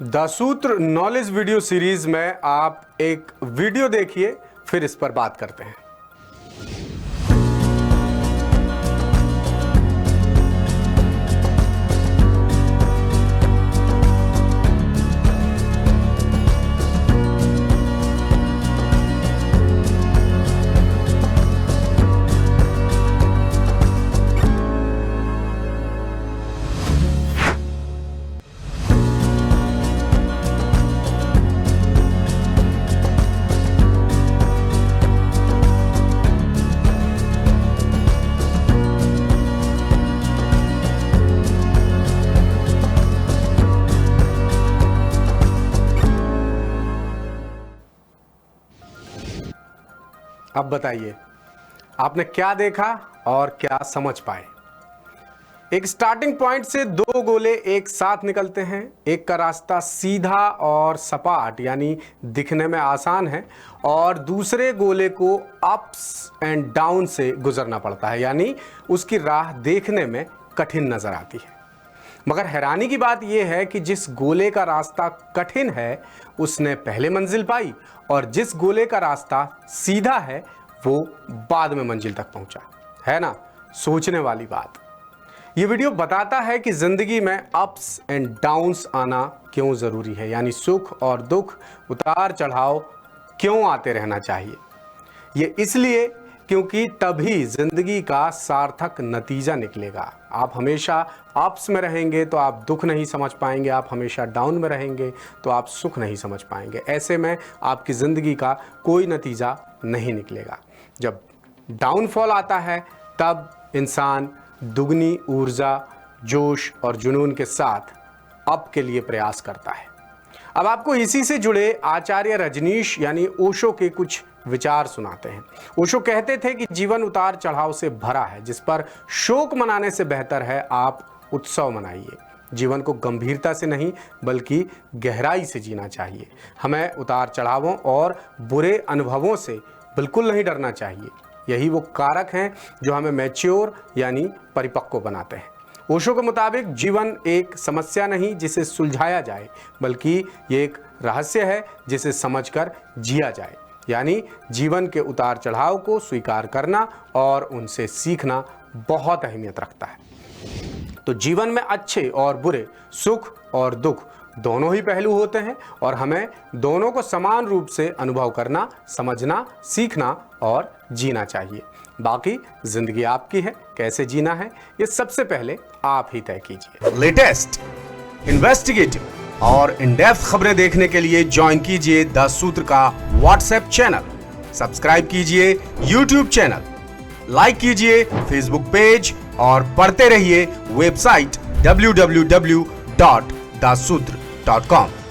The सूत्र knowledge video series में आप एक वीडियो देखिए, फिर इस पर बात करते हैं। अब बताइए, आपने क्या देखा और क्या समझ पाए। एक स्टार्टिंग पॉइंट से दो गोले एक साथ निकलते हैं। एक का रास्ता सीधा और सपाट यानी दिखने में आसान है, और दूसरे गोले को अप्स एंड डाउन से गुजरना पड़ता है, यानी उसकी राह देखने में कठिन नजर आती है। मगर हैरानी की बात यह है कि जिस गोले का रास्ता कठिन है उसने पहले मंजिल पाई, और जिस गोले का रास्ता सीधा है वो बाद में मंजिल तक पहुंचा। है ना सोचने वाली बात। ये वीडियो बताता है कि जिंदगी में अप्स एंड डाउन्स आना क्यों जरूरी है, यानी सुख और दुख, उतार चढ़ाव क्यों आते रहना चाहिए। ये इसलिए क्योंकि तभी जिंदगी का सार्थक नतीजा निकलेगा। आप हमेशा अप्स में रहेंगे तो आप दुख नहीं समझ पाएंगे, आप हमेशा डाउन में रहेंगे तो आप सुख नहीं समझ पाएंगे। ऐसे में आपकी ज़िंदगी का कोई नतीजा नहीं निकलेगा। जब डाउनफॉल आता है तब इंसान दुगनी ऊर्जा, जोश और जुनून के साथ अप के लिए प्रयास करता है। अब आपको इसी से जुड़े आचार्य रजनीश यानी ओशो के कुछ विचार सुनाते हैं। ओशो कहते थे कि जीवन उतार चढ़ाव से भरा है, जिस पर शोक मनाने से बेहतर है आप उत्सव मनाइए। जीवन को गंभीरता से नहीं बल्कि गहराई से जीना चाहिए। हमें उतार चढ़ावों और बुरे अनुभवों से बिल्कुल नहीं डरना चाहिए। यही वो कारक हैं जो हमें मैच्योर यानी परिपक्व बनाते हैं। ओशो के मुताबिक जीवन एक समस्या नहीं जिसे सुलझाया जाए, बल्कि ये एक रहस्य है जिसे समझकर जिया जाए। यानी जीवन के उतार चढ़ाव को स्वीकार करना और उनसे सीखना बहुत अहमियत रखता है। तो जीवन में अच्छे और बुरे, सुख और दुख दोनों ही पहलू होते हैं, और हमें दोनों को समान रूप से अनुभव करना, समझना, सीखना और जीना चाहिए। बाकी जिंदगी आपकी है, कैसे जीना है ये सबसे पहले आप ही तय कीजिए। लेटेस्ट, इन्वेस्टिगेटिव और इन डेप्थ खबरें देखने के लिए ज्वाइन कीजिए द सूत्र का व्हाट्सएप चैनल, सब्सक्राइब कीजिए यूट्यूब चैनल, लाइक कीजिए फेसबुक पेज और पढ़ते रहिए वेबसाइट www.daसूत्र.com।